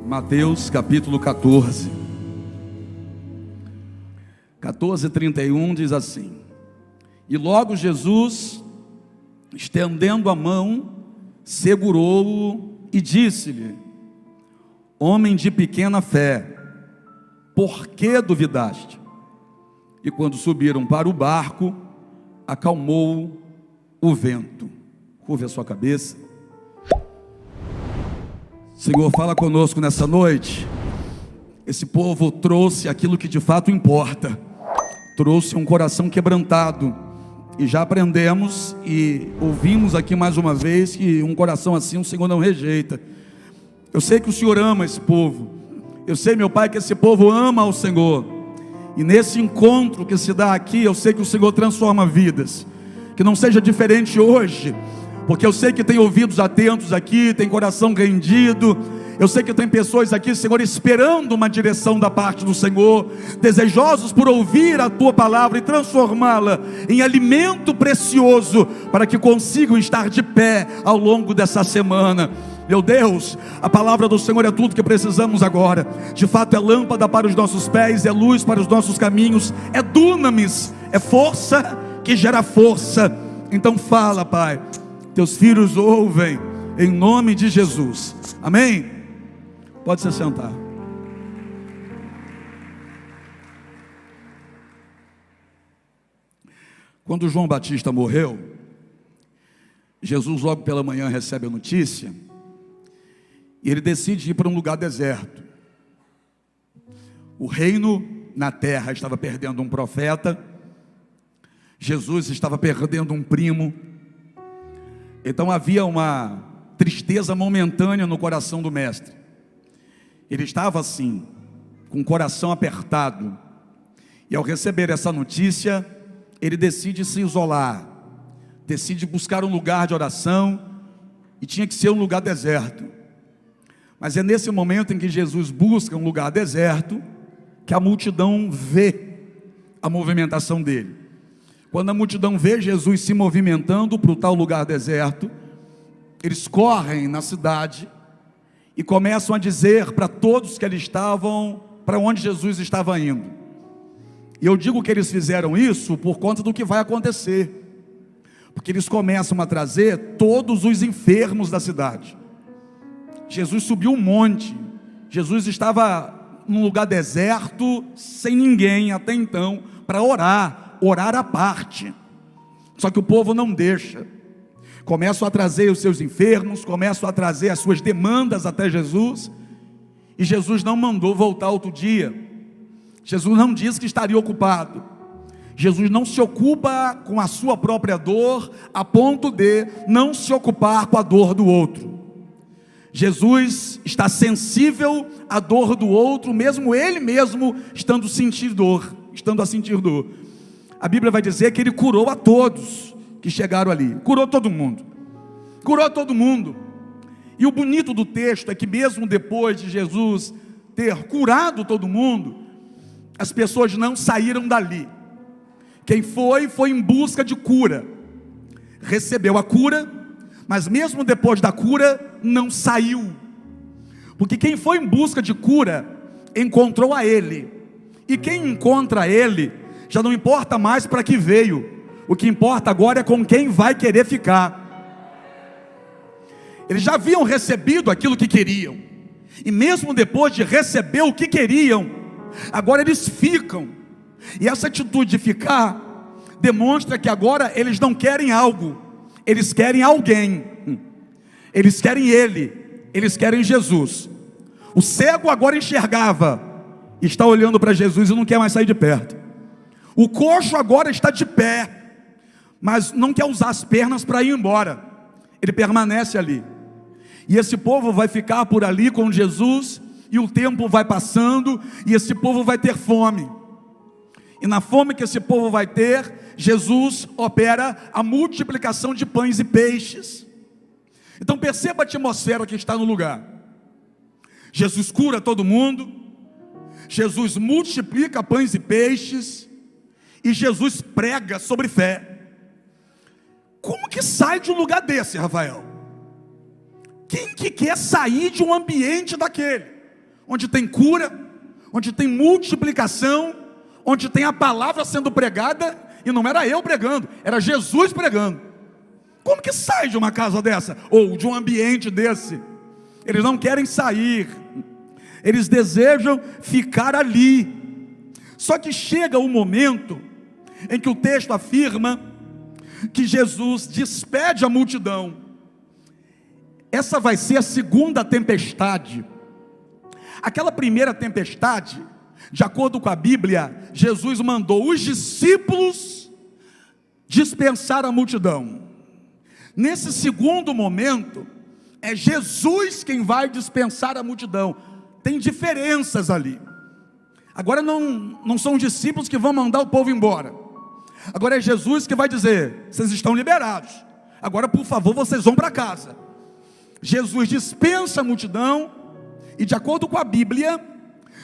Mateus capítulo 14, 31 diz assim: E logo Jesus, estendendo a mão, segurou-o e disse-lhe: Homem de pequena fé, por que duvidaste? E quando subiram para o barco, acalmou o vento. Curve a sua cabeça. Senhor, fala conosco nessa noite. Esse povo trouxe aquilo que de fato importa, trouxe um coração quebrantado, e já aprendemos e ouvimos aqui mais uma vez que um coração assim o Senhor não rejeita. Eu sei que o Senhor ama esse povo, eu sei, meu Pai, que esse povo ama o Senhor, e nesse encontro que se dá aqui, eu sei que o Senhor transforma vidas. Que não seja diferente hoje, porque eu sei que tem ouvidos atentos aqui, tem coração rendido. Eu sei que tem pessoas aqui, Senhor, esperando uma direção da parte do Senhor, desejosos por ouvir a Tua palavra e transformá-la em alimento precioso, para que consigam estar de pé ao longo dessa semana. Meu Deus, a palavra do Senhor é tudo que precisamos agora. De fato é lâmpada para os nossos pés, é luz para os nossos caminhos, é dunamis, é força que gera força. Então fala, Pai, Teus filhos ouvem, em nome de Jesus, amém? Pode se sentar. Quando João Batista morreu, Jesus logo pela manhã recebe a notícia, e ele decide ir para um lugar deserto. O reino na terra estava perdendo um profeta, Jesus estava perdendo um primo. Então havia uma tristeza momentânea no coração do mestre. Ele estava assim, com o coração apertado, e ao receber essa notícia, ele decide se isolar, decide buscar um lugar de oração, e tinha que ser um lugar deserto. Mas é nesse momento em que Jesus busca um lugar deserto, que a multidão vê a movimentação dele. Quando a multidão vê Jesus se movimentando para o tal lugar deserto, eles correm na cidade e começam a dizer para todos que ali estavam, para onde Jesus estava indo. E eu digo que eles fizeram isso por conta do que vai acontecer, porque eles começam a trazer todos os enfermos da cidade. Jesus subiu um monte, Jesus estava num lugar deserto, sem ninguém até então, para orar à parte. Só que o povo não deixa. Começam a trazer os seus enfermos, começam a trazer as suas demandas até Jesus, e Jesus não mandou voltar outro dia. Jesus não disse que estaria ocupado. Jesus não se ocupa com a sua própria dor, a ponto de não se ocupar com a dor do outro. Jesus está sensível à dor do outro, mesmo ele mesmo estando a sentir dor. A Bíblia vai dizer que ele curou a todos que chegaram ali, curou todo mundo. E o bonito do texto é que mesmo depois de Jesus ter curado todo mundo, as pessoas não saíram dali. Quem foi em busca de cura, recebeu a cura, mas mesmo depois da cura, não saiu. Porque quem foi em busca de cura, encontrou a Ele. E quem encontra Ele, já não importa mais para que veio. O que importa agora é com quem vai querer ficar. Eles já haviam recebido aquilo que queriam, e mesmo depois de receber o que queriam, agora eles ficam. E essa atitude de ficar demonstra que agora eles não querem algo, eles querem alguém. Eles querem Ele, eles querem Jesus. O cego agora enxergava, está olhando para Jesus e não quer mais sair de perto. O coxo agora está de pé, mas não quer usar as pernas para ir embora. Ele permanece ali. E esse povo vai ficar por ali com Jesus, e o tempo vai passando, e esse povo vai ter fome. E na fome que esse povo vai ter, Jesus opera a multiplicação de pães e peixes. Então perceba a atmosfera que está no lugar. Jesus cura todo mundo, Jesus multiplica pães e peixes, e Jesus prega sobre fé. Como que sai de um lugar desse, Rafael? Quem que quer sair de um ambiente daquele? onde tem cura, onde tem multiplicação, onde tem a palavra sendo pregada, e não era eu pregando, era Jesus pregando. Como que sai de uma casa dessa, ou de um ambiente desse? Eles não querem sair, eles desejam ficar ali. Só que chega o momento em que o texto afirma que Jesus despede a multidão. Essa vai ser a segunda tempestade. Aquela primeira tempestade, de acordo com a Bíblia, Jesus mandou os discípulos dispensar a multidão. Nesse segundo momento, é Jesus quem vai dispensar a multidão. Tem diferenças ali. Agora não são os discípulos que vão mandar o povo embora. Agora é Jesus que vai dizer: vocês estão liberados, agora por favor vocês vão para casa. Jesus dispensa a multidão, e de acordo com a Bíblia,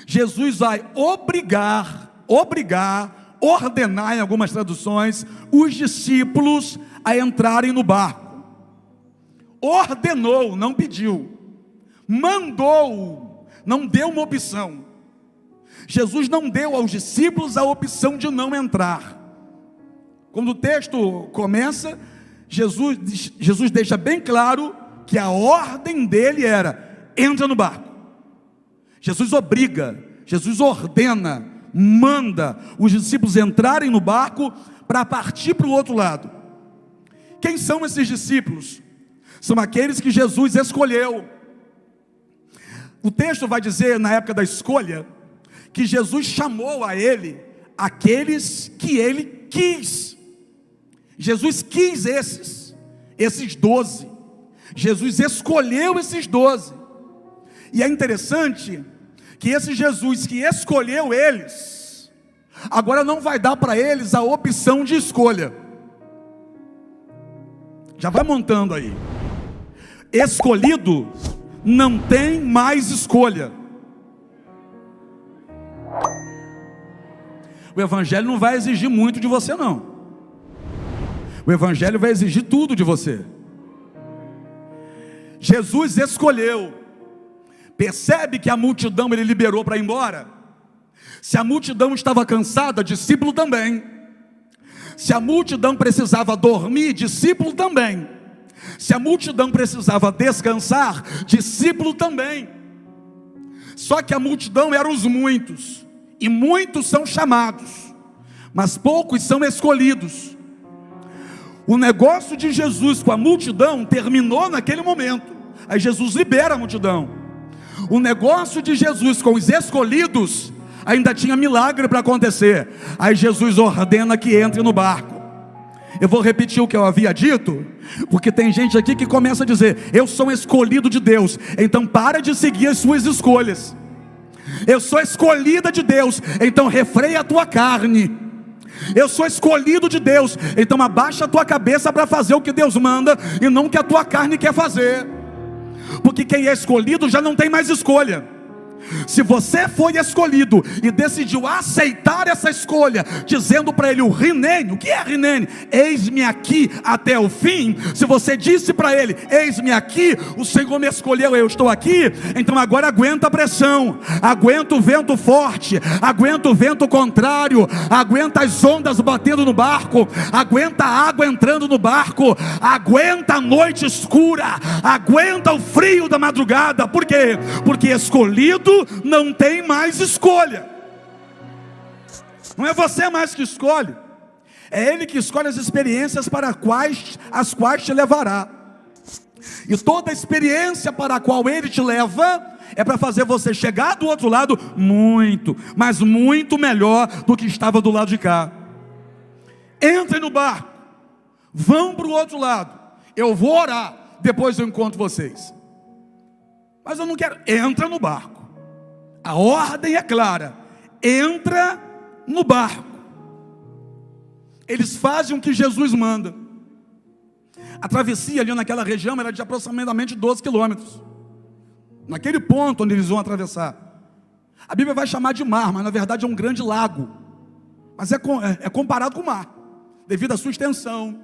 Jesus vai ordenar em algumas traduções, os discípulos a entrarem no barco. Ordenou, não pediu. Mandou, não deu uma opção. Jesus não deu aos discípulos a opção de não entrar. Quando o texto começa, Jesus deixa bem claro que a ordem dele era: entra no barco. Jesus obriga, Jesus ordena, manda os discípulos entrarem no barco para partir para o outro lado. Quem são esses discípulos? São aqueles que Jesus escolheu. O texto vai dizer, na época da escolha, que Jesus chamou a ele aqueles que ele quis. Jesus quis esses 12. Jesus escolheu esses 12. E é interessante que esse Jesus que escolheu eles, agora não vai dar para eles a opção de escolha. Já vai montando aí. Escolhido não tem mais escolha. O evangelho não vai exigir muito de você, não. O evangelho vai exigir tudo de você. Jesus escolheu. Percebe que a multidão ele liberou para ir embora? Se a multidão estava cansada, discípulo também. Se a multidão precisava dormir, discípulo também. Se a multidão precisava descansar, discípulo também. Só que a multidão eram os muitos, e muitos são chamados, mas poucos são escolhidos. O negócio de Jesus com a multidão terminou naquele momento. Aí Jesus libera a multidão. O negócio de Jesus com os escolhidos ainda tinha milagre para acontecer. Aí Jesus ordena que entre no barco. Eu vou repetir o que eu havia dito, porque tem gente aqui que começa a dizer: eu sou escolhido de Deus. Então para de seguir as suas escolhas. Eu sou escolhida de Deus, então refreia a tua carne. Eu sou escolhido de Deus, então abaixa a tua cabeça para fazer o que Deus manda, e não o que a tua carne quer fazer. Porque quem é escolhido já não tem mais escolha. Se você foi escolhido e decidiu aceitar essa escolha, dizendo para ele o rinene, o que é rinene? Eis-me aqui até o fim. Se você disse para ele: eis-me aqui, o Senhor me escolheu, eu estou aqui, então agora aguenta a pressão, aguenta o vento forte, aguenta o vento contrário, aguenta as ondas batendo no barco, aguenta a água entrando no barco, aguenta a noite escura, aguenta o frio da madrugada. Por quê? Porque escolhido não tem mais escolha. Não é você mais que escolhe, é Ele que escolhe as experiências para as quais te levará. E toda experiência para a qual Ele te leva é para fazer você chegar do outro lado muito, mas muito melhor do que estava do lado de cá. Entrem no barco, vão para o outro lado. Eu vou orar, depois eu encontro vocês. Mas eu não quero. Entra no barco. A ordem é clara: entra no barco. Eles fazem o que Jesus manda. A travessia ali naquela região era de aproximadamente 12 quilômetros. Naquele ponto onde eles vão atravessar, a Bíblia vai chamar de mar, mas na verdade é um grande lago. Mas é comparado com o mar, devido à sua extensão.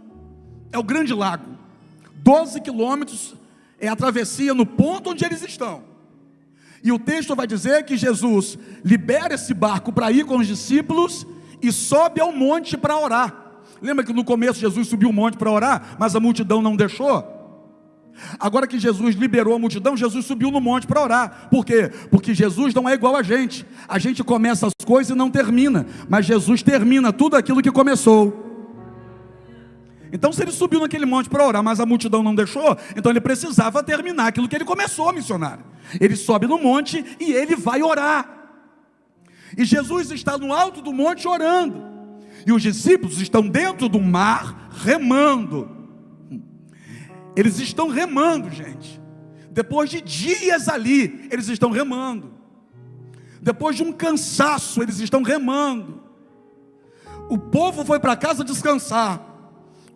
É o grande lago. 12 quilômetros é a travessia no ponto onde eles estão. E o texto vai dizer que Jesus libera esse barco para ir com os discípulos e sobe ao monte para orar. Lembra que no começo Jesus subiu o monte para orar, mas a multidão não deixou? Agora que Jesus liberou a multidão, Jesus subiu no monte para orar. Por quê? Porque Jesus não é igual a gente. A gente começa as coisas e não termina, mas Jesus termina tudo aquilo que começou. Então, se ele subiu naquele monte para orar, mas a multidão não deixou, então ele precisava terminar aquilo que ele começou, missionário. Ele sobe no monte e ele vai orar. E Jesus está no alto do monte orando. E os discípulos estão dentro do mar remando. Eles estão remando, gente. Depois de dias ali, eles estão remando. Depois de um cansaço, eles estão remando. O povo foi para casa descansar.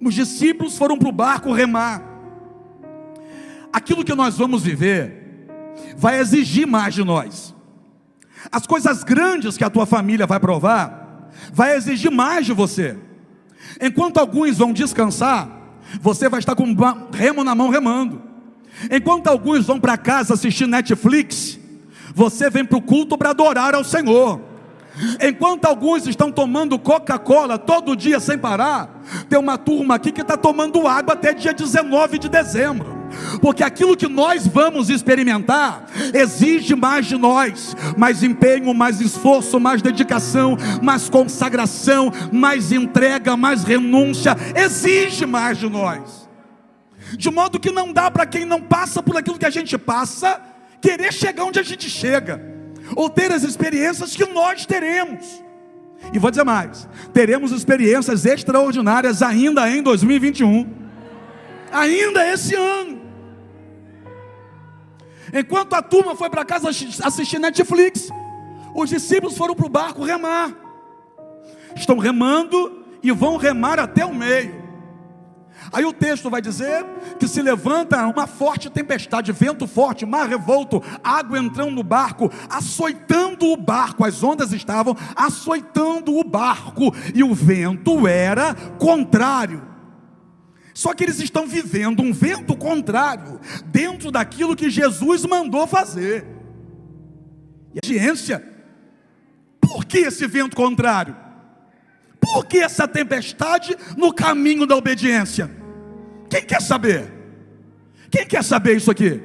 Os discípulos foram para o barco remar. Aquilo que nós vamos viver vai exigir mais de nós. As coisas grandes que a tua família vai provar vai exigir mais de você. Enquanto alguns vão descansar, você vai estar com um remo na mão remando. Enquanto alguns vão para casa assistir Netflix, você vem para o culto para adorar ao Senhor. Enquanto alguns estão tomando Coca-Cola todo dia sem parar, tem uma turma aqui que está tomando água até dia 19 de dezembro. Porque aquilo que nós vamos experimentar exige mais de nós, mais empenho, mais esforço, mais dedicação, mais consagração, mais entrega, mais renúncia, exige mais de nós. De modo que não dá para quem não passa por aquilo que a gente passa, querer chegar onde a gente chega, ou ter as experiências que nós teremos. E vou dizer mais, teremos experiências extraordinárias ainda em 2021, ainda esse ano. Enquanto a turma foi para casa assistir Netflix, os discípulos foram para o barco remar. Estão remando e vão remar até o meio. Aí o texto vai dizer que se levanta uma forte tempestade, vento forte, mar revolto, água entrando no barco, açoitando o barco. As ondas estavam açoitando o barco e o vento era contrário. Só que eles estão vivendo um vento contrário dentro daquilo que Jesus mandou fazer. E a ciência, por que esse vento contrário? Por que essa tempestade no caminho da obediência? Quem quer saber? Quem quer saber isso aqui?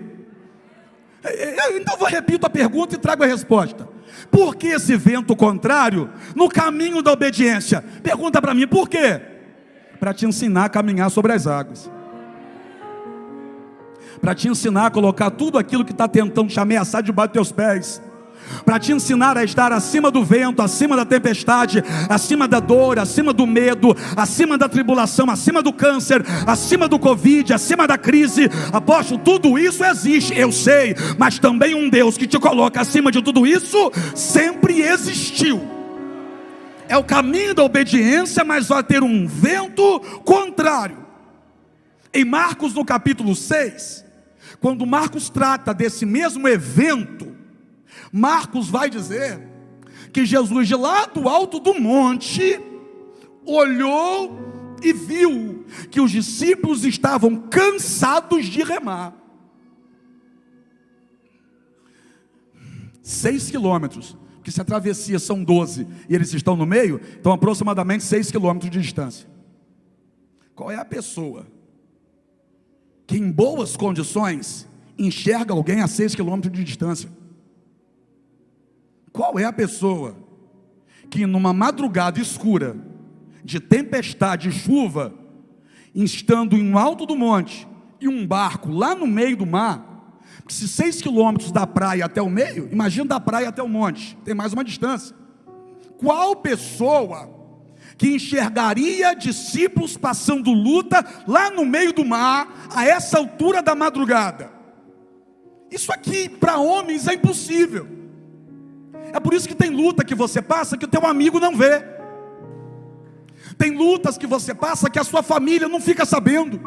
Então eu repito a pergunta e trago a resposta. Por que esse vento contrário no caminho da obediência? Pergunta para mim, por quê? Para te ensinar a caminhar sobre as águas. Para te ensinar a colocar tudo aquilo que está tentando te ameaçar debaixo dos teus pés. Para te ensinar a estar acima do vento, acima da tempestade, acima da dor, acima do medo, acima da tribulação, acima do câncer, acima do Covid, acima da crise. Apóstolo, tudo isso existe, eu sei, mas também um Deus que te coloca acima de tudo isso sempre existiu. É o caminho da obediência, mas vai ter um vento contrário. Em Marcos, no capítulo 6, quando Marcos trata desse mesmo evento, Marcos vai dizer que Jesus, de lá do alto do monte, olhou e viu que os discípulos estavam cansados de remar. 6 quilômetros, porque se a travessia são 12 e eles estão no meio, então aproximadamente 6 quilômetros de distância. Qual é a pessoa que em boas condições enxerga alguém a 6 quilômetros de distância? Qual é a pessoa que numa madrugada escura, de tempestade e chuva, estando em alto do monte, e um barco lá no meio do mar, se 6 quilômetros da praia até o meio, imagina da praia até o monte, tem mais uma distância. Qual pessoa que enxergaria discípulos passando luta lá no meio do mar, a essa altura da madrugada? Isso aqui para homens é impossível. É por isso que tem luta que você passa que o teu amigo não vê. Tem lutas que você passa que a sua família não fica sabendo.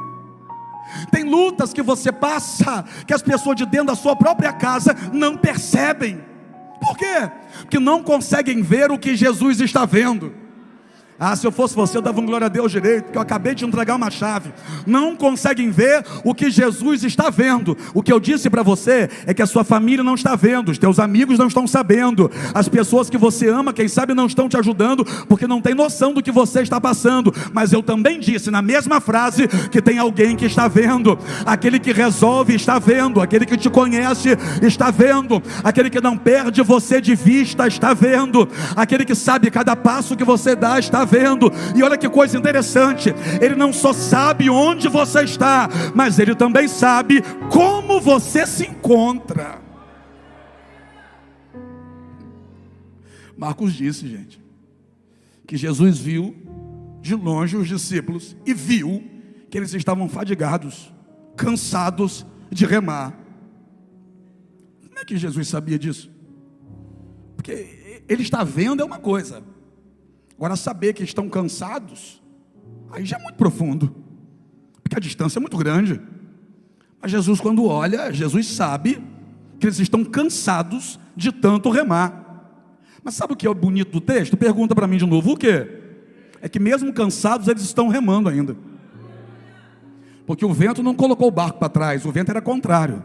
Tem lutas que você passa que as pessoas de dentro da sua própria casa não percebem. Por quê? Porque não conseguem ver o que Jesus está vendo. Ah, se eu fosse você, eu dava um glória a Deus direito, porque eu acabei de entregar uma chave. Não conseguem ver o que Jesus está vendo. O que eu disse para você é que a sua família não está vendo, os teus amigos não estão sabendo, as pessoas que você ama, quem sabe não estão te ajudando, porque não tem noção do que você está passando. Mas eu também disse na mesma frase que tem alguém que está vendo. Aquele que resolve está vendo, aquele que te conhece está vendo, aquele que não perde você de vista está vendo, aquele que sabe cada passo que você dá está vendo. E olha que coisa interessante, ele não só sabe onde você está, mas ele também sabe como você se encontra. Marcos disse, gente, que Jesus viu de longe os discípulos e viu que eles estavam fadigados, cansados de remar. Como é que Jesus sabia disso? Porque ele está vendo é uma coisa, agora saber que estão cansados, aí já é muito profundo, porque a distância é muito grande. Mas Jesus, quando olha, Jesus sabe que eles estão cansados de tanto remar. Mas sabe o que é o bonito do texto? Pergunta para mim de novo, o quê? É que mesmo cansados eles estão remando ainda, porque o vento não colocou o barco para trás, o vento era contrário.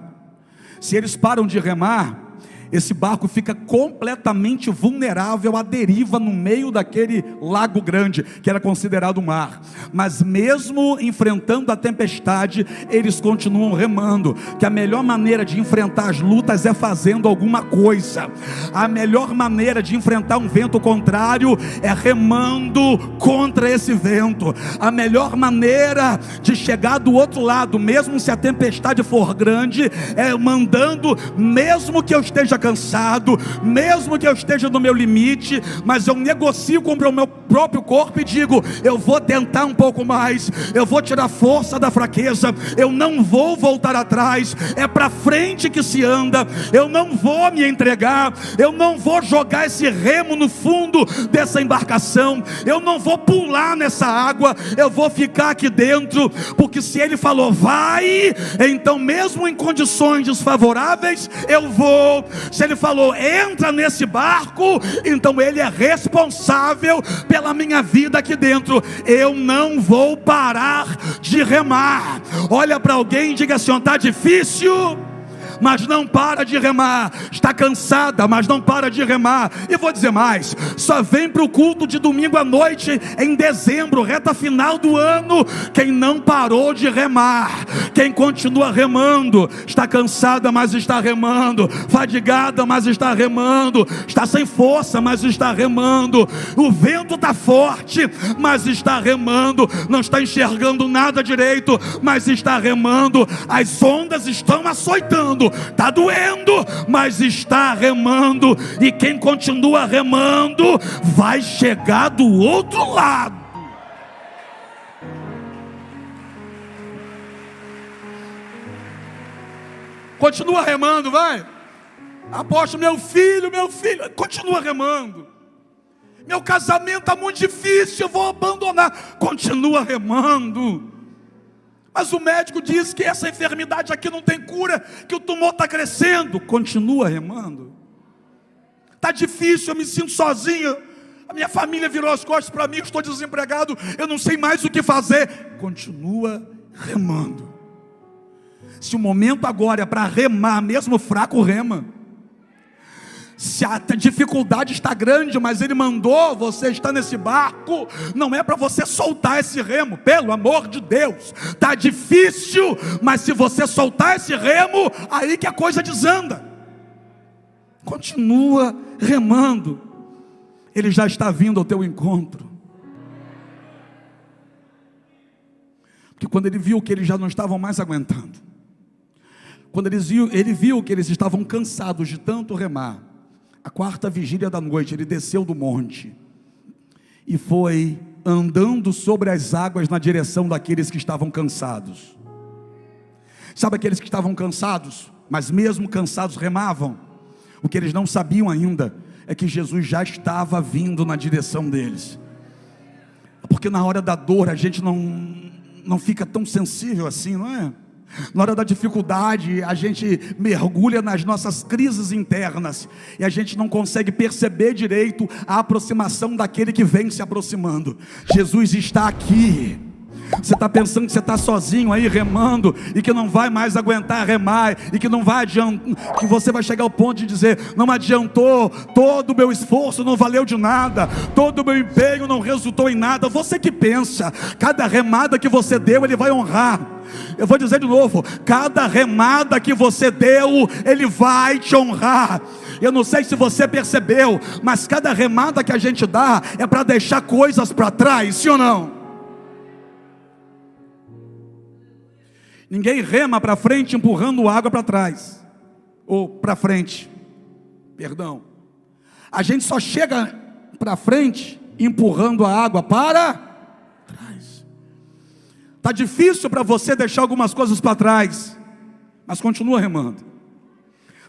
Se eles param de remar, esse barco fica completamente vulnerável à deriva no meio daquele lago grande, que era considerado mar. Mas mesmo enfrentando a tempestade, eles continuam remando, que a melhor maneira de enfrentar as lutas é fazendo alguma coisa. A melhor maneira de enfrentar um vento contrário é remando contra esse vento. A melhor maneira de chegar do outro lado, mesmo se a tempestade for grande, é mandando, mesmo que eu esteja cansado, mesmo que eu esteja no meu limite, mas eu negocio com o meu próprio corpo e digo, eu vou tentar um pouco mais, eu vou tirar força da fraqueza, eu não vou voltar atrás, é para frente que se anda, eu não vou me entregar, eu não vou jogar esse remo no fundo dessa embarcação, eu não vou pular nessa água, eu vou ficar aqui dentro, porque se ele falou vai, então mesmo em condições desfavoráveis, eu vou. Se ele falou entra nesse barco, então ele é responsável pela minha vida aqui dentro. Eu não vou parar de remar. Olha para alguém e diga assim, está difícil, mas não para de remar. Está cansada, mas não para de remar. E vou dizer mais, só vem para o culto de domingo à noite em dezembro, reta final do ano, quem não parou de remar, quem continua remando. Está cansada, mas está remando, fadigada, mas está remando, está sem força, mas está remando, o vento está forte, mas está remando, não está enxergando nada direito, mas está remando, as ondas estão açoitando, está doendo, mas está remando. E quem continua remando vai chegar do outro lado. Continua remando, vai. Apóstolo, meu filho, continua remando. Meu casamento está muito difícil, eu vou abandonar. Continua remando. Mas o médico diz que essa enfermidade aqui não tem cura, que o tumor está crescendo. Continua remando. Está difícil, eu me sinto sozinho, a minha família virou as costas para mim, eu estou desempregado, eu não sei mais o que fazer. Continua remando. Se o momento agora é para remar, mesmo fraco rema. Se a dificuldade está grande, mas ele mandou você estar nesse barco, não é para você soltar esse remo, pelo amor de Deus. Está difícil, mas se você soltar esse remo, aí que a coisa desanda. Continua remando. Ele já está vindo ao teu encontro. Porque quando ele viu que eles já não estavam mais aguentando, quando ele viu que eles estavam cansados de tanto remar, a quarta vigília da noite, ele desceu do monte e foi andando sobre as águas na direção daqueles que estavam cansados. Sabe aqueles que estavam cansados, mas mesmo cansados remavam? O que eles não sabiam ainda é que Jesus já estava vindo na direção deles. Porque na hora da dor a gente não fica tão sensível assim, não é? Na hora da dificuldade, a gente mergulha nas nossas crises internas e a gente não consegue perceber direito a aproximação daquele que vem se aproximando. Jesus está aqui. Você está pensando que você está sozinho aí remando e que não vai mais aguentar remar e que não vai adiantar, que você vai chegar ao ponto de dizer: não adiantou, todo o meu esforço não valeu de nada, todo o meu empenho não resultou em nada. Você que pensa, cada remada que você deu, Ele vai honrar. Eu vou dizer de novo: cada remada que você deu, Ele vai te honrar. Eu não sei se você percebeu, mas cada remada que a gente dá é para deixar coisas para trás, sim ou não? Ninguém rema para frente empurrando água para trás, ou para frente, perdão. A gente só chega para frente empurrando a água para trás. Está difícil para você deixar algumas coisas para trás, mas continua remando.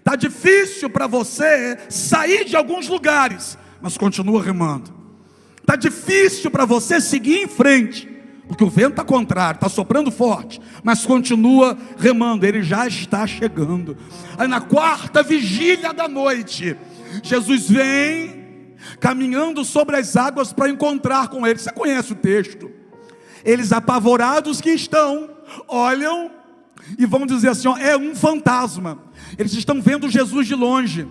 Está difícil para você sair de alguns lugares, mas continua remando. Está difícil para você seguir em frente, porque o vento está contrário, está soprando forte, mas continua remando. Ele já está chegando. Aí na quarta vigília da noite, Jesus vem caminhando sobre as águas para encontrar com ele. Você conhece o texto? Eles apavorados que estão, olham e vão dizer assim: ó, é um fantasma. Eles estão vendo Jesus de longe,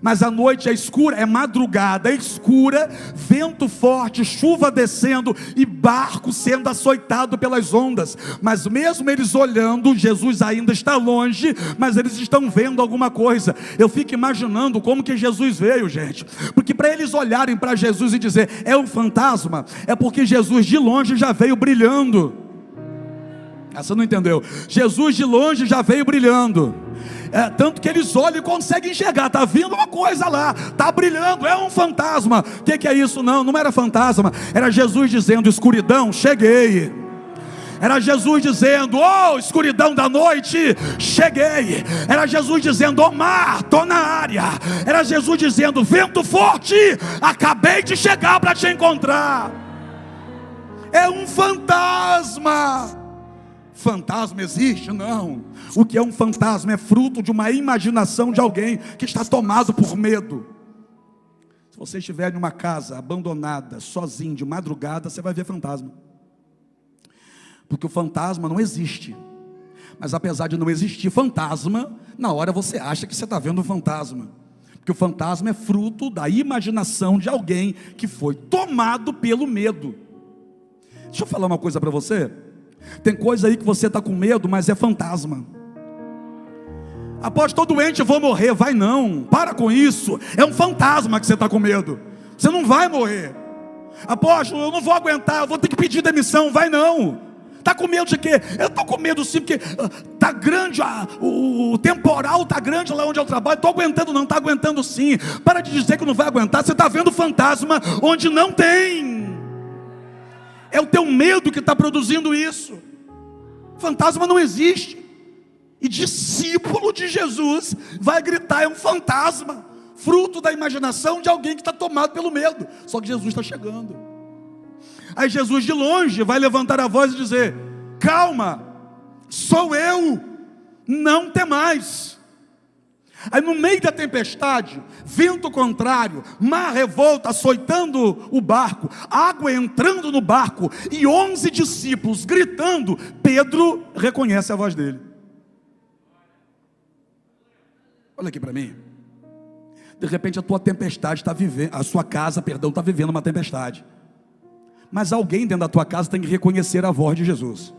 mas a noite é escura, é madrugada, é escura, vento forte, chuva descendo e barco sendo açoitado pelas ondas. Mas mesmo eles olhando, Jesus ainda está longe, mas eles estão vendo alguma coisa. Eu fico imaginando como que Jesus veio, gente, porque para eles olharem para Jesus e dizer é um fantasma, é porque Jesus de longe já veio brilhando. Você não entendeu? Jesus de longe já veio brilhando. Tanto que eles olham e conseguem enxergar. Está vindo uma coisa lá, está brilhando, é um fantasma. O que é isso? Não era fantasma. Era Jesus dizendo: escuridão, cheguei. Era Jesus dizendo: oh, escuridão da noite, cheguei. Era Jesus dizendo: oh, mar, estou na área. Era Jesus dizendo: vento forte, acabei de chegar para te encontrar. É um fantasma. Fantasma existe? Não. O que é um fantasma? É fruto de uma imaginação de alguém que está tomado por medo. Se você estiver em uma casa abandonada, sozinho, de madrugada, você vai ver fantasma. Porque o fantasma não existe. Mas apesar de não existir fantasma, na hora você acha que você está vendo um fantasma. Porque o fantasma é fruto da imaginação de alguém que foi tomado pelo medo. Deixa eu falar uma coisa para você. Tem coisa aí que você está com medo, mas é fantasma. Após estou doente, eu vou morrer. Vai não, para com isso. É um fantasma que você está com medo. Você não vai morrer. Apóstolo, eu não vou aguentar, eu vou ter que pedir demissão. Vai não. Está com medo de quê? Eu estou com medo sim, porque está grande, o temporal está grande lá onde eu trabalho. Estou aguentando não, está aguentando sim. Para de dizer que não vai aguentar. Você está vendo fantasma onde não tem. É o teu medo que está produzindo isso. Fantasma não existe. E discípulo de Jesus vai gritar: é um fantasma, fruto da imaginação de alguém que está tomado pelo medo. Só que Jesus está chegando. Aí Jesus de longe vai levantar a voz e dizer: calma, sou eu, não temais. Aí no meio da tempestade, vento contrário, mar revolta açoitando o barco, água entrando no barco e 11 discípulos gritando, Pedro reconhece a voz dele. Olha aqui para mim. De repente a tua tempestade está vivendo, a sua casa, está vivendo uma tempestade. Mas alguém dentro da tua casa tem que reconhecer a voz de Jesus.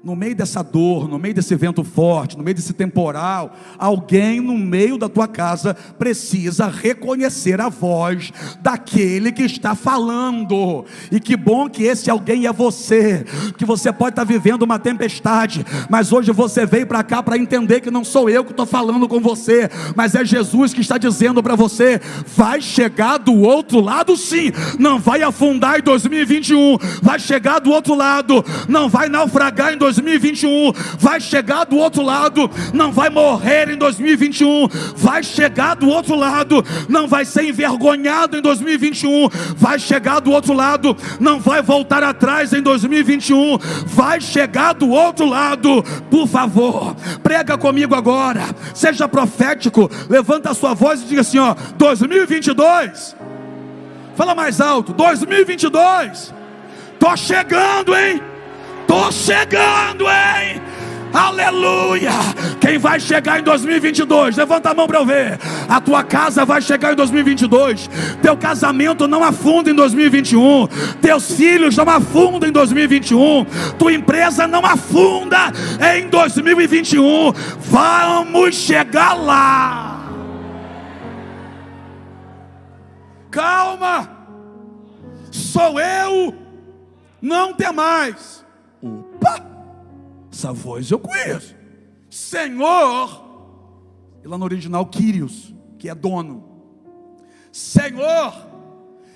No meio dessa dor, no meio desse vento forte, no meio desse temporal, alguém no meio da tua casa precisa reconhecer a voz daquele que está falando. E que bom que esse alguém é você. Que você pode estar vivendo uma tempestade, mas hoje você veio para cá para entender que não sou eu que estou falando com você, mas é Jesus que está dizendo para você: vai chegar do outro lado sim. Não vai afundar em 2021, vai chegar do outro lado. Não vai naufragar em 2021. 2021, vai chegar do outro lado, não vai morrer em 2021, vai chegar do outro lado, não vai ser envergonhado em 2021, vai chegar do outro lado, não vai voltar atrás em 2021, vai chegar do outro lado. Por favor, prega comigo agora, seja profético, levanta a sua voz e diga assim, 2022, fala mais alto, 2022, tô chegando, hein? Tô chegando, hein? Aleluia! Quem vai chegar em 2022? Levanta a mão para eu ver. A tua casa vai chegar em 2022. Teu casamento não afunda em 2021. Teus filhos não afundam em 2021. Tua empresa não afunda em 2021. Vamos chegar lá. Calma. Sou eu. Não temais. Opa! Essa voz eu conheço. Senhor, e lá no original Kyrios, que é dono. Senhor,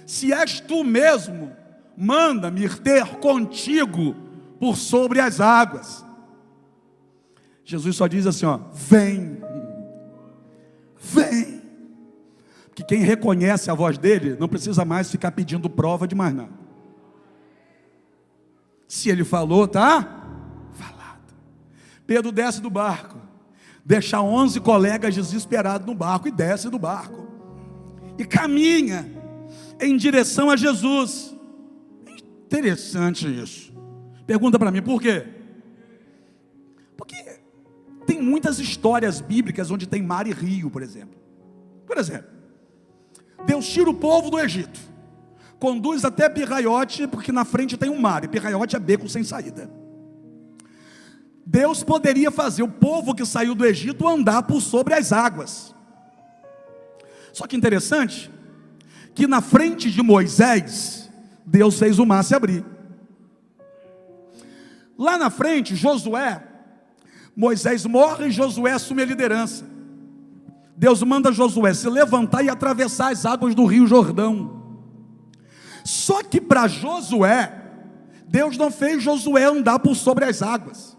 se és tu mesmo, manda-me ir ter contigo por sobre as águas. Jesus só diz assim, vem, vem. Porque quem reconhece a voz dele, não precisa mais ficar pedindo prova de mais nada. Se ele falou, tá? Pedro desce do barco, deixa 11 colegas desesperados no barco e desce do barco e caminha em direção a Jesus. Interessante isso. Pergunta para mim, por quê? Porque tem muitas histórias bíblicas onde tem mar e rio, por exemplo. Por exemplo, Deus tira o povo do Egito, conduz até Pirraiote, porque na frente tem um mar, e Pirraiote é beco sem saída. Deus poderia fazer o povo que saiu do Egito andar por sobre as águas. Só que interessante, que na frente de Moisés, Deus fez o mar se abrir. Lá na frente, Josué, Moisés morre e Josué assume a liderança. Deus manda Josué se levantar e atravessar as águas do rio Jordão. Só que para Josué, Deus não fez Josué andar por sobre as águas.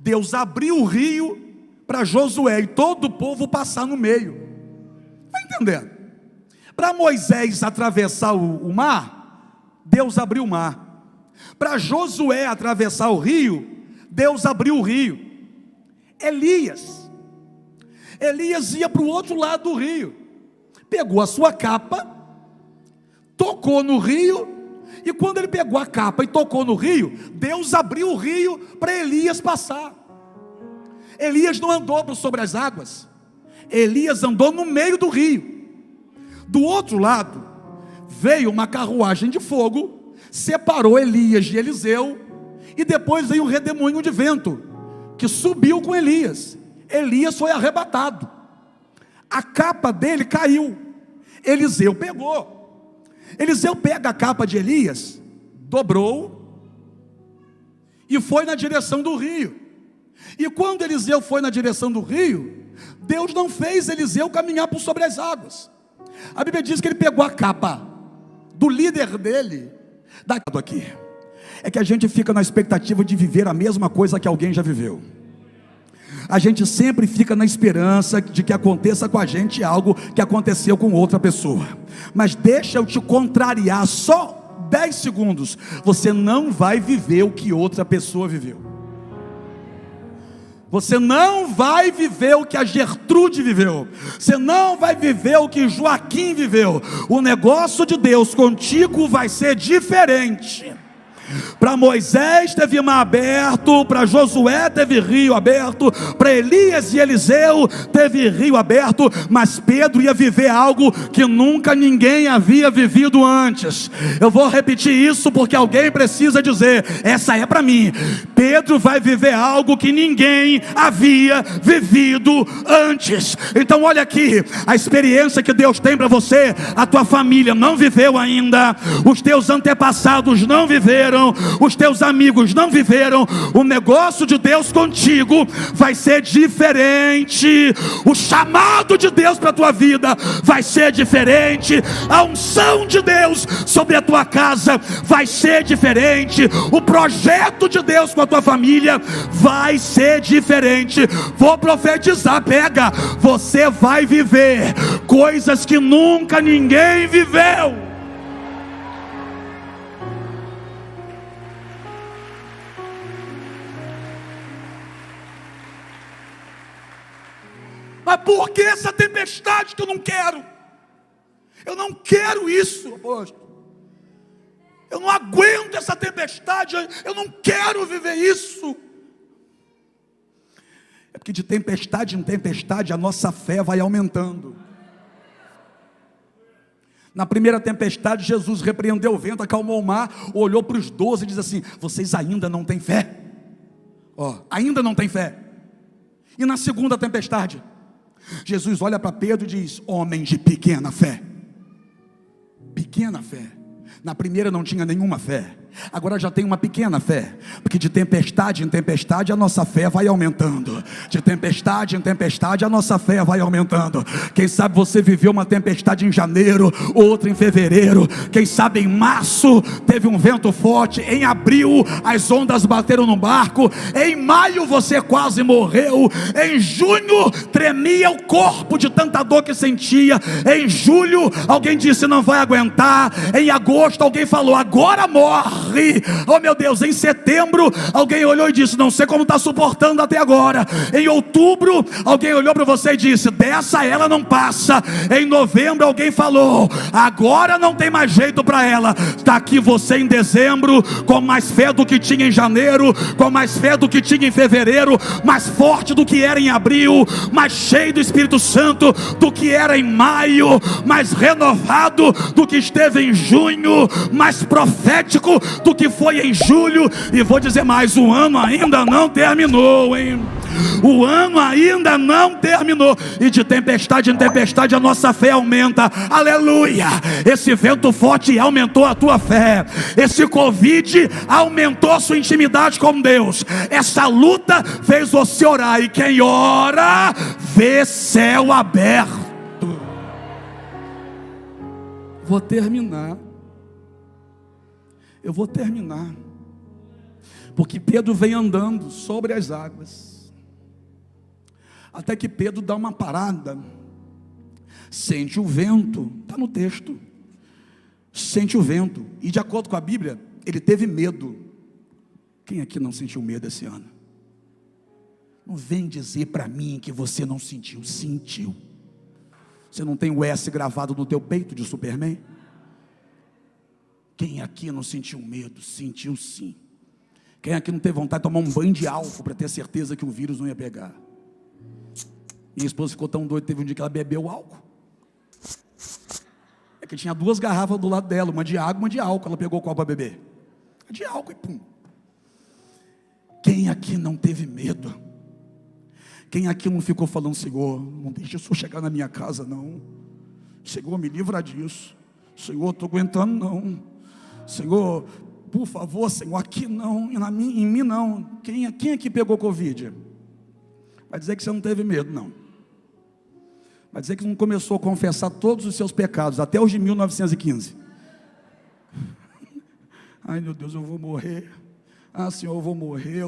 Deus abriu o rio para Josué e todo o povo passar no meio. Está entendendo? Para Moisés atravessar o mar, Deus abriu o mar. Para Josué atravessar o rio, Deus abriu o rio. Elias ia para o outro lado do rio, pegou a sua capa, tocou no rio, e quando ele pegou a capa e tocou no rio, Deus abriu o rio para Elias passar. Elias não andou por sobre as águas, Elias andou no meio do rio. Do outro lado, veio uma carruagem de fogo, separou Elias de Eliseu, e depois veio um redemoinho de vento, que subiu com Elias. Elias foi arrebatado, a capa dele caiu, Eliseu pegou. Eliseu pega a capa de Elias, dobrou e foi na direção do rio. E quando Eliseu foi na direção do rio, Deus não fez Eliseu caminhar por sobre as águas. A Bíblia diz que ele pegou a capa do líder dele. Aqui é que a gente fica na expectativa de viver a mesma coisa que alguém já viveu. A gente sempre fica na esperança de que aconteça com a gente algo que aconteceu com outra pessoa. Mas deixa eu te contrariar só 10 segundos. Você não vai viver o que outra pessoa viveu. Você não vai viver o que a Gertrude viveu. Você não vai viver o que Joaquim viveu. O negócio de Deus contigo vai ser diferente. Para Moisés teve mar aberto, para Josué teve rio aberto, para Elias e Eliseu teve rio aberto, mas Pedro ia viver algo que nunca ninguém havia vivido antes. Eu vou repetir isso porque alguém precisa dizer, essa é para mim. Pedro vai viver algo que ninguém havia vivido antes. Então olha aqui, a experiência que Deus tem para você, a tua família não viveu ainda, os teus antepassados não viveram, os teus amigos não viveram. O negócio de Deus contigo vai ser diferente. O chamado de Deus para a tua vida vai ser diferente. A unção de Deus sobre a tua casa vai ser diferente. O projeto de Deus com a tua família vai ser diferente. Vou profetizar, pega, você vai viver coisas que nunca ninguém viveu. Mas por que essa tempestade que eu não quero? Eu não quero isso, apóstolo. Eu não aguento essa tempestade, eu não quero viver isso. É porque de tempestade em tempestade a nossa fé vai aumentando. Na primeira tempestade, Jesus repreendeu o vento, acalmou o mar, olhou para os 12 e diz assim: vocês ainda não têm fé? Ainda não têm fé. E na segunda tempestade, Jesus olha para Pedro e diz: homem de pequena fé. Pequena fé. Na primeira não tinha nenhuma fé, agora já tem uma pequena fé, porque de tempestade em tempestade a nossa fé vai aumentando. De tempestade em tempestade a nossa fé vai aumentando. Quem sabe você viveu uma tempestade em janeiro, outra em fevereiro, quem sabe em março teve um vento forte, em abril as ondas bateram no barco, em maio você quase morreu, em junho tremia o corpo de tanta dor que sentia, em julho alguém disse não vai aguentar, em agosto alguém falou agora morre. Oh meu Deus, em setembro alguém olhou e disse não sei como está suportando até agora. Em outubro alguém olhou para você e disse dessa ela não passa. Em novembro alguém falou agora não tem mais jeito para ela. Está aqui você em dezembro com mais fé do que tinha em janeiro, com mais fé do que tinha em fevereiro, mais forte do que era em abril, mais cheio do Espírito Santo do que era em maio, mais renovado do que esteve em junho, mais profético do que foi em julho. E vou dizer mais, o ano ainda não terminou, hein? O ano ainda não terminou. E de tempestade em tempestade a nossa fé aumenta. Aleluia. Esse vento forte aumentou a tua fé. Esse Covid aumentou a sua intimidade com Deus. Essa luta fez você orar. E quem ora vê céu aberto. Vou terminar. Eu vou terminar. Porque Pedro vem andando sobre as águas, até que Pedro dá uma parada, sente o vento, está no texto, sente o vento, e de acordo com a Bíblia, ele teve medo. Quem aqui não sentiu medo esse ano? Não vem dizer para mim que você não sentiu. Sentiu. Você não tem o S gravado no teu peito de Superman? Quem aqui não sentiu medo? Sentiu sim. Quem aqui não teve vontade de tomar um banho de álcool para ter certeza que o vírus não ia pegar? Minha esposa ficou tão doida, teve um dia que ela bebeu álcool. É que tinha 2 garrafas do lado dela, uma de água, uma de álcool. Ela pegou qual para beber? A de álcool e pum. Quem aqui não teve medo? Quem aqui não ficou falando, Senhor, não deixa isso chegar na minha casa não. Senhor, me livra disso. Senhor, estou aguentando não. Senhor, por favor, Senhor, aqui não, em mim não. Quem aqui pegou Covid? Vai dizer que você não teve medo, não. Vai dizer que não começou a confessar todos os seus pecados, até os de 1915. Ai meu Deus, eu vou morrer. Ah Senhor, eu vou morrer.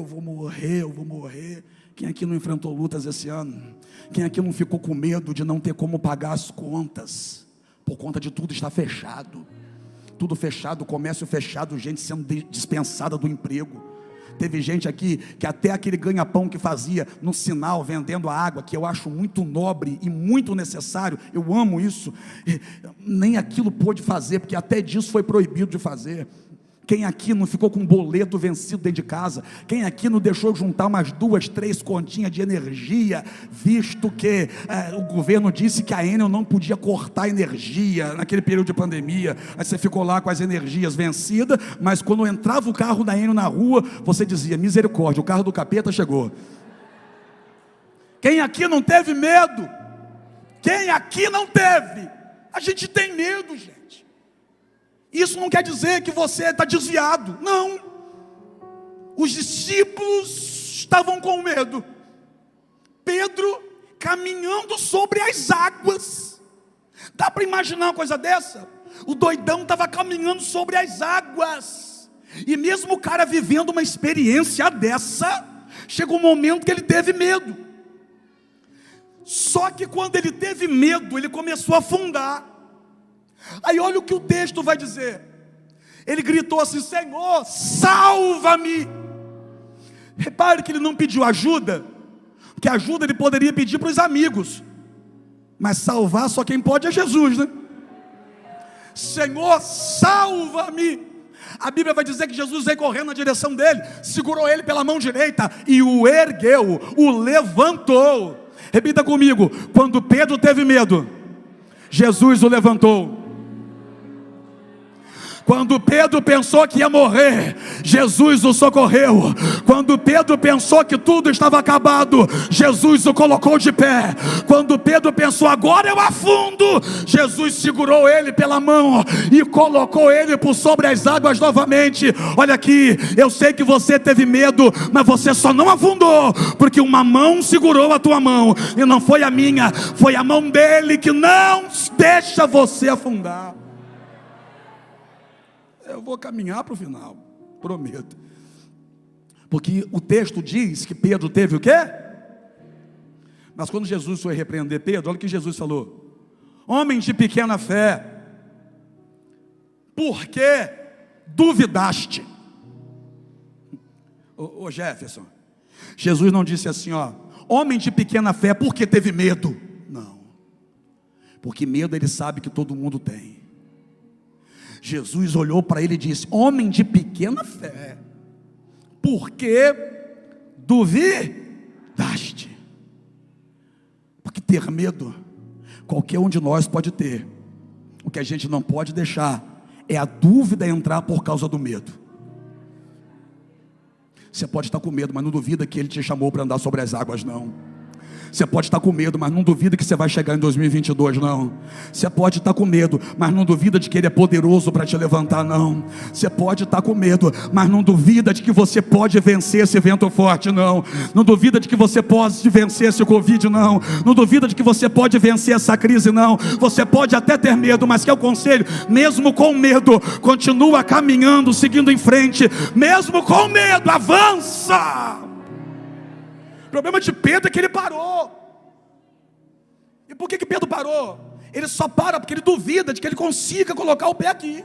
Quem aqui não enfrentou lutas esse ano? Quem aqui não ficou com medo de não ter como pagar as contas? Por conta de tudo estar fechado. Tudo fechado, comércio fechado, gente sendo dispensada do emprego. Teve gente aqui que até aquele ganha-pão que fazia no sinal, vendendo a água, que eu acho muito nobre e muito necessário, eu amo isso, nem aquilo pôde fazer, porque até disso foi proibido de fazer. Quem aqui não ficou com um boleto vencido dentro de casa? Quem aqui não deixou juntar umas 2, 3 continhas de energia, visto que o governo disse que a Enel não podia cortar energia naquele período de pandemia? Aí você ficou lá com as energias vencidas, mas quando entrava o carro da Enel na rua, você dizia, misericórdia, o carro do capeta chegou. Quem aqui não teve medo? Quem aqui não teve? A gente tem medo, gente. Isso não quer dizer que você está desviado, não. Os discípulos estavam com medo. Pedro caminhando sobre as águas. Dá para imaginar uma coisa dessa? O doidão estava caminhando sobre as águas. E mesmo o cara vivendo uma experiência dessa, chegou um momento que ele teve medo. Só que quando ele teve medo, ele começou a afundar. Aí olha o que o texto vai dizer. Ele gritou assim: Senhor, salva-me. Repare que ele não pediu ajuda, porque ajuda ele poderia pedir para os amigos, mas salvar só quem pode é Jesus, né? Senhor, salva-me. A Bíblia vai dizer que Jesus veio correndo na direção dele, segurou ele pela mão direita e o ergueu, o levantou. Repita comigo: quando Pedro teve medo, Jesus o levantou. Quando Pedro pensou que ia morrer, Jesus o socorreu. Quando Pedro pensou que tudo estava acabado, Jesus o colocou de pé. Quando Pedro pensou, agora eu afundo, Jesus segurou ele pela mão e colocou ele por sobre as águas novamente. Olha aqui, eu sei que você teve medo, mas você só não afundou, porque uma mão segurou a tua mão, e não foi a minha, foi a mão dele que não deixa você afundar. Eu vou caminhar para o final, prometo. Porque o texto diz que Pedro teve o quê? Mas quando Jesus foi repreender Pedro, olha o que Jesus falou: homem de pequena fé, por que duvidaste? Ô Jefferson, Jesus não disse assim, ó, homem de pequena fé, por que teve medo? Não, porque medo ele sabe que todo mundo tem. Jesus olhou para ele e disse: homem de pequena fé, por que duvidaste? Porque ter medo, qualquer um de nós pode ter. O que a gente não pode deixar é a dúvida entrar por causa do medo. Você pode estar com medo, mas não duvida que Ele te chamou para andar sobre as águas, não. Você pode estar com medo, mas não duvida que você vai chegar em 2022, não. Você pode estar com medo, mas não duvida de que Ele é poderoso para te levantar, não. Você pode estar com medo, mas não duvida de que você pode vencer esse vento forte, não. Não duvida de que você pode vencer esse Covid, não. Não duvida de que você pode vencer essa crise, não. Você pode até ter medo, mas quer o conselho? Mesmo com medo, continua caminhando, seguindo em frente. Mesmo com medo, avança. O problema de Pedro é que ele parou. E por que Pedro parou? Ele só para porque ele duvida de que ele consiga colocar o pé aqui.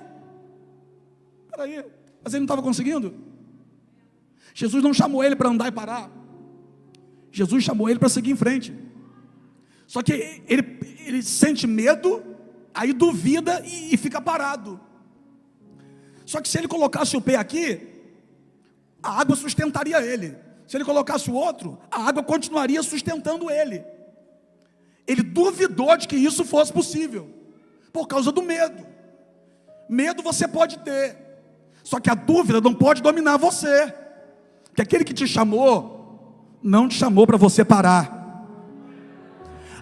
Espera aí, mas ele não estava conseguindo? Jesus não chamou ele para andar e parar. Jesus chamou ele para seguir em frente. Só que ele sente medo, aí duvida e fica parado. Só que se ele colocasse o pé aqui, a água sustentaria ele. Se ele colocasse o outro, a água continuaria sustentando ele. Ele duvidou de que isso fosse possível, por causa do medo. Medo você pode ter, só que a dúvida não pode dominar você. Porque aquele que te chamou, não te chamou para você parar.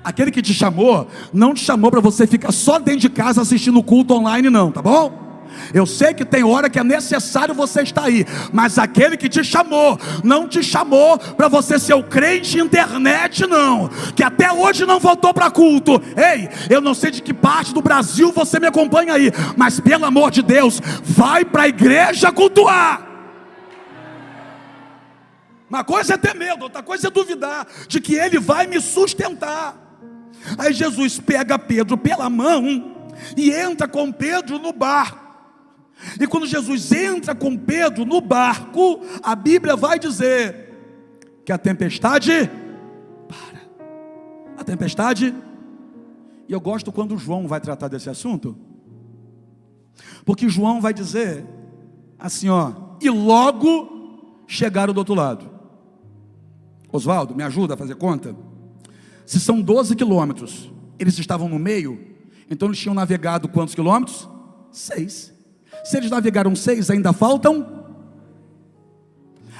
Aquele que te chamou, não te chamou para você ficar só dentro de casa assistindo o culto online, não, tá bom? Eu sei que tem hora que é necessário você estar aí, mas aquele que te chamou, não te chamou para você ser o crente internet, não, que até hoje não voltou para culto. Ei, eu não sei de que parte do Brasil você me acompanha aí, mas pelo amor de Deus, vai para a igreja cultuar. Uma coisa é ter medo, outra coisa é duvidar de que Ele vai me sustentar. Aí Jesus pega Pedro pela mão e entra com Pedro no barco. E quando Jesus entra com Pedro no barco, a Bíblia vai dizer que a tempestade para. A tempestade, e eu gosto quando João vai tratar desse assunto, porque João vai dizer assim, ó, e logo chegaram do outro lado. Oswaldo, me ajuda a fazer conta? Se são 12 quilômetros, eles estavam no meio, então eles tinham navegado quantos quilômetros? 6. Se eles navegaram 6, ainda faltam.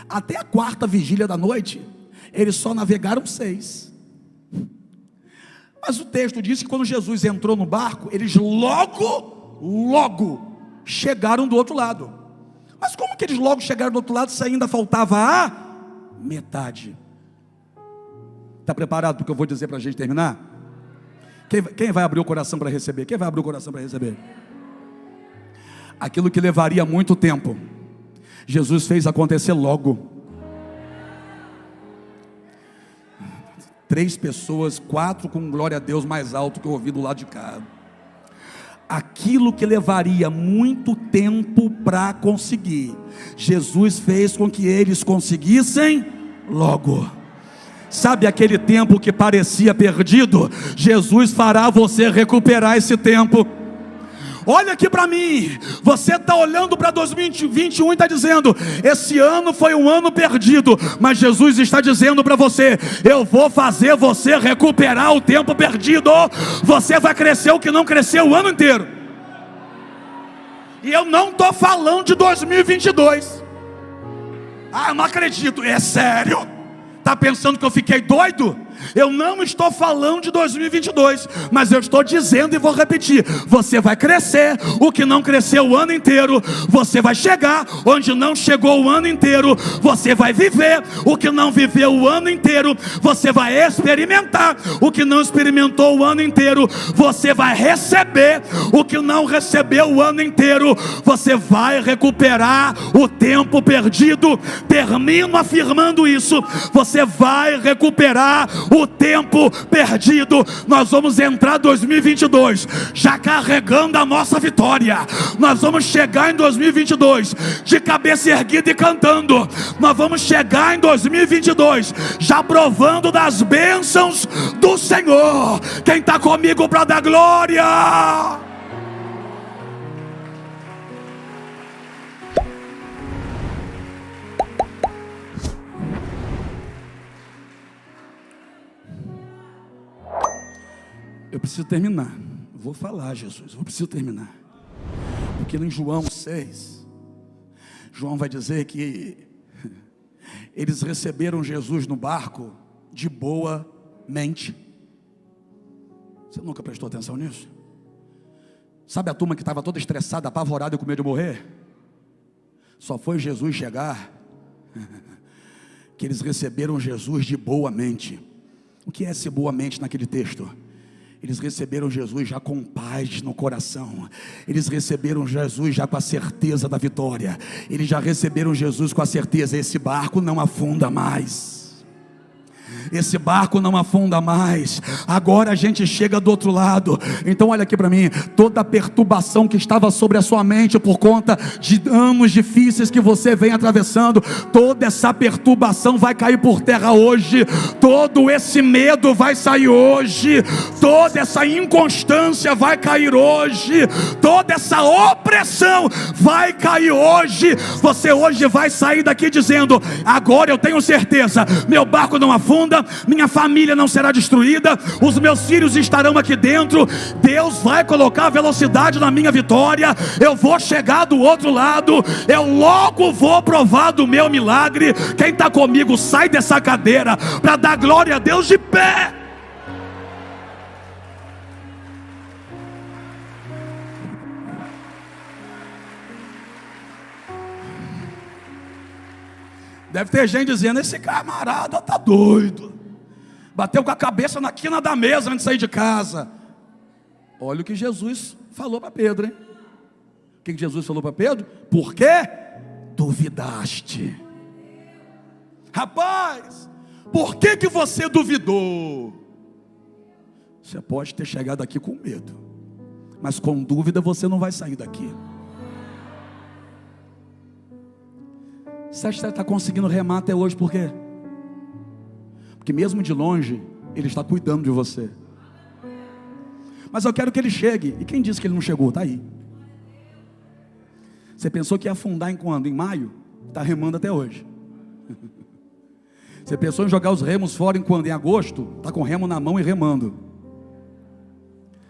Até a quarta vigília da noite, eles só navegaram 6. Mas o texto diz que quando Jesus entrou no barco, eles logo chegaram do outro lado. Mas como que eles logo chegaram do outro lado se ainda faltava a metade? Está preparado para o que eu vou dizer para a gente terminar? Quem vai abrir o coração para receber? Quem vai abrir o coração para receber? Aquilo que levaria muito tempo, Jesus fez acontecer logo. 3 pessoas, 4 com glória a Deus mais alto que eu ouvi do lado de cá. Aquilo que levaria muito tempo para conseguir, Jesus fez com que eles conseguissem logo. Sabe aquele tempo que parecia perdido? Jesus fará você recuperar esse tempo. Olha aqui para mim, você está olhando para 2021 e está dizendo, esse ano foi um ano perdido, mas Jesus está dizendo para você, eu vou fazer você recuperar o tempo perdido. Você vai crescer o que não cresceu o ano inteiro. E eu não estou falando de 2022. Ah, eu não acredito, é sério? Está pensando que eu fiquei doido? Eu não estou falando de 2022, mas eu estou dizendo e vou repetir, você vai crescer o que não cresceu o ano inteiro, você vai chegar onde não chegou o ano inteiro, você vai viver o que não viveu o ano inteiro, você vai experimentar o que não experimentou o ano inteiro, você vai receber o que não recebeu o ano inteiro, você vai recuperar o tempo perdido. Termino afirmando isso, você vai recuperar o tempo perdido. Nós vamos entrar 2022 já carregando a nossa vitória. Nós vamos chegar em 2022 de cabeça erguida e cantando. Nós vamos chegar em 2022 já provando das bênçãos do Senhor. Quem está comigo para dar glória? Eu preciso terminar. Vou falar, Jesus, eu preciso terminar. Porque em João 6, João vai dizer que eles receberam Jesus no barco de boa mente. Você nunca prestou atenção nisso? Sabe a turma que estava toda estressada, apavorada e com medo de morrer? Só foi Jesus chegar que eles receberam Jesus de boa mente. O que é ser boa mente naquele texto? Eles receberam Jesus já com paz no coração. Eles receberam Jesus já com a certeza da vitória. Eles já receberam Jesus com a certeza, esse barco não afunda mais. Esse barco não afunda mais. Agora a gente chega do outro lado. Então olha aqui para mim, toda a perturbação que estava sobre a sua mente por conta de anos difíceis que você vem atravessando, toda essa perturbação vai cair por terra hoje. Todo esse medo vai sair hoje. Toda essa inconstância vai cair hoje. Toda essa opressão vai cair hoje. Você hoje vai sair daqui dizendo, agora eu tenho certeza, meu barco não afunda, minha família não será destruída, os meus filhos estarão aqui dentro, Deus vai colocar velocidade na minha vitória, eu vou chegar do outro lado, eu logo vou provar do meu milagre. Quem está comigo, sai dessa cadeira para dar glória a Deus de pé. Deve ter gente dizendo, esse camarada está doido, bateu com a cabeça na quina da mesa antes de sair de casa. Olha o que Jesus falou para Pedro, hein? O que Jesus falou para Pedro? Por que duvidaste? Rapaz, por que você duvidou? Você pode ter chegado aqui com medo, mas com dúvida você não vai sair daqui. Você acha que você está conseguindo remar até hoje por quê? Porque mesmo de longe Ele está cuidando de você. Mas eu quero que Ele chegue. E quem disse que Ele não chegou? Está aí. Você pensou que ia afundar em quando? Em maio? Está remando até hoje. Você pensou em jogar os remos fora em quando? Em agosto? Está com o remo na mão e remando.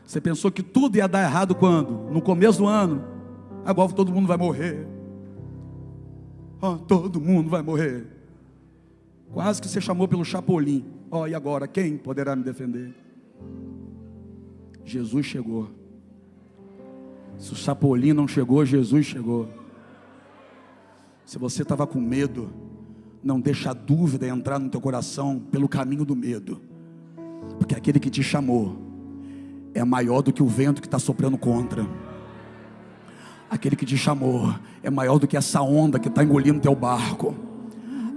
Você pensou que tudo ia dar errado quando? No começo do ano? Agora todo mundo vai morrer. Todo mundo vai morrer. Quase que você chamou pelo Chapolin. E agora, quem poderá me defender? Jesus chegou. Se o Chapolin não chegou, Jesus chegou. Se você estava com medo, não deixa a dúvida entrar no teu coração pelo caminho do medo. Porque aquele que te chamou é maior do que o vento que está soprando contra. Aquele que te chamou é maior do que essa onda que está engolindo teu barco.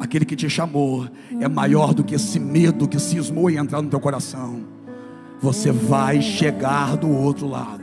Aquele que te chamou é maior do que esse medo que cismou em entrar no teu coração. Você vai chegar do outro lado.